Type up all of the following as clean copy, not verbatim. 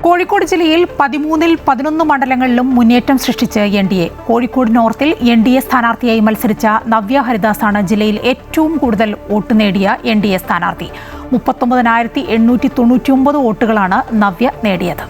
കോഴിക്കോട് ജില്ലയിൽ 13-ൽ 11 മണ്ഡലങ്ങളിലും മുന്നേറ്റം സൃഷ്ടിച്ച് എൻ.ഡി.എ. കോഴിക്കോട് നോർത്തിൽ എൻ.ഡി.എ സ്ഥാനാർത്ഥിയായി മത്സരിച്ച നവ്യ ഹരിദാസാണ് ജില്ലയിൽ ഏറ്റവും കൂടുതൽ വോട്ട് നേടിയ എൻ.ഡി.എ സ്ഥാനാർത്ഥി. 39,899 വോട്ടുകളാണ് നവ്യ നേടിയത്.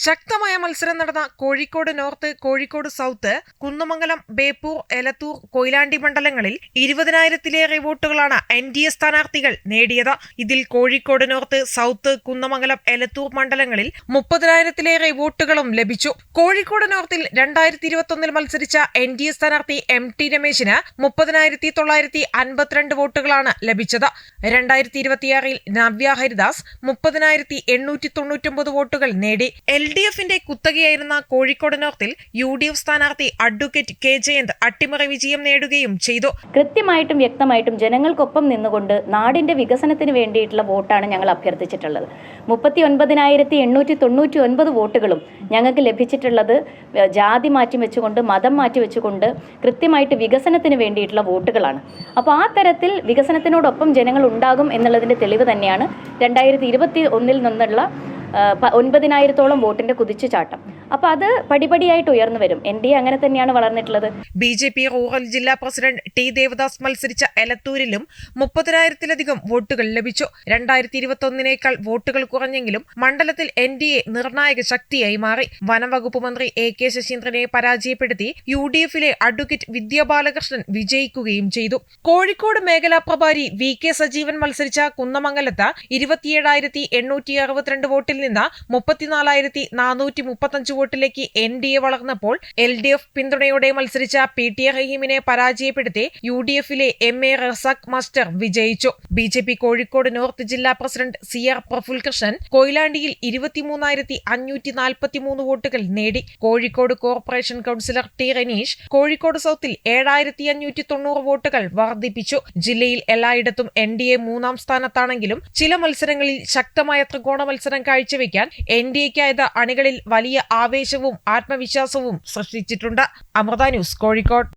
ശക്തമായ മത്സരം നടന്ന കോഴിക്കോട് നോർത്ത്, കോഴിക്കോട് സൗത്ത്, കുന്നമംഗലം, ബേപ്പൂർ, എലത്തൂർ, കൊയിലാണ്ടി മണ്ഡലങ്ങളിൽ 20,000-ലേറെ വോട്ടുകളാണ് എൻ.ഡി.എ സ്ഥാനാർത്ഥികൾ നേടിയത്. ഇതിൽ കോഴിക്കോട് നോർത്ത്, സൗത്ത്, കുന്നമംഗലം, എലത്തൂർ മണ്ഡലങ്ങളിൽ 30,000-ലേറെ വോട്ടുകളും ലഭിച്ചു. കോഴിക്കോട് നോർത്തിൽ 2021 മത്സരിച്ച എൻ.ഡി.എ സ്ഥാനാർത്ഥി എം.ടി. രമേശിന് 30,952 വോട്ടുകളാണ് ലഭിച്ചത്. 2026-ൽ നവ്യ ഹരിദാസ് 30,899 വോട്ടുകൾ നേടി. എൽ.ഡി.എഫിന്റെ കുത്തകയായിരുന്ന കോഴിക്കോട് നോർത്തിൽ യു.ഡി.എഫ് സ്ഥാനാർത്ഥി അഡ്വക്കേറ്റ് കെ ജയന്ത് അട്ടിമറി വിജയം നേടുകയും ചെയ്തു. കൃത്യമായിട്ടും വ്യക്തമായിട്ടും ജനങ്ങൾക്കൊപ്പം നിന്നുകൊണ്ട് നാടിന്റെ വികസനത്തിന് വേണ്ടിയിട്ടുള്ള വോട്ടാണ് ഞങ്ങൾ അഭ്യർത്ഥിച്ചിട്ടുള്ളത്. 39,899 വോട്ടുകളും ഞങ്ങൾക്ക് ലഭിച്ചിട്ടുള്ളത് ജാതി മാറ്റിവെച്ചുകൊണ്ട്, മതം മാറ്റിവെച്ചുകൊണ്ട് കൃത്യമായിട്ട് വികസനത്തിന് വേണ്ടിയിട്ടുള്ള വോട്ടുകളാണ്. അപ്പോൾ ആ തരത്തിൽ വികസനത്തിനോടൊപ്പം ജനങ്ങൾ ഉണ്ടാകും എന്നുള്ളതിന്റെ തെളിവ് തന്നെയാണ് 2021 നിന്നുള്ള 9,000-ഓളം വോട്ടിന്റെ കുതിച്ചുചാട്ടം. അപ്പൊ അത് പടിപടിയായിട്ട് ഉയർന്നു വരും. എൻ.ഡി.എ അങ്ങനെ തന്നെയാണ് വളർന്നിട്ടുള്ളത്. ബി.ജെ.പി റൂറൽ ജില്ലാ പ്രസിഡന്റ് ടി ദേവദാസ് മത്സരിച്ച എലത്തൂരിലും 30,000-ലധികം വോട്ടുകൾ ലഭിച്ചു. 2021-നേക്കാൾ വോട്ടുകൾ കുറഞ്ഞെങ്കിലും മണ്ഡലത്തിൽ എൻ.ഡി.എ നിർണായക ശക്തിയായി മാറി. വനംവകുപ്പ് മന്ത്രി എ.കെ. ശശീന്ദ്രനെ പരാജയപ്പെടുത്തി യു.ഡി.എഫിലെ അഡ്വക്കേറ്റ് വിദ്യാ ബാലകൃഷ്ണൻ വിജയിക്കുകയും ചെയ്തു. കോഴിക്കോട് മേഖലാ പ്രഭാരി വി.കെ. സജീവൻ മത്സരിച്ച കുന്നമംഗലത്ത് 27,862 വോട്ടിൽ നിന്ന് 34,435 വോട്ടിലേക്ക് എൻ.ഡി.എ വളർന്നപ്പോൾ എൽ.ഡി.എഫ് പിന്തുണയോടെ മത്സരിച്ച പി.ടി. റഹീമിനെ പരാജയപ്പെടുത്തി യു.ഡി.എഫിലെ എം.എ. റസാഖ് മാസ്റ്റർ വിജയിച്ചു. ബി.ജെ.പി കോഴിക്കോട് നോർത്ത് ജില്ലാ പ്രസിഡന്റ് സി.ആർ. പ്രഫുൽകൃഷ്ണൻ കൊയിലാണ്ടിയിൽ 23,543 വോട്ടുകൾ നേടി. Kozhikode corporation councillor T. Ranish Kozhikode സൗത്തിൽ 7,590 വോട്ടുകൾ വർദ്ധിപ്പിച്ചു. ജില്ലയിൽ എല്ലായിടത്തും എൻ.ഡി.എ 3-ാം സ്ഥാനത്താണെങ്കിലും ചില മത്സരങ്ങളിൽ ശക്തമായ ത്രികോണ മത്സരം കാഴ്ചവെക്കാൻ എൻ.ഡി.എക്കായത് അണികളിൽ വലിയ ആവേശവും ആത്മവിശ്വാസവും സൃഷ്ടിച്ചിട്ടുണ്ട്. അമൃത ന്യൂസ്, കോഴിക്കോട്.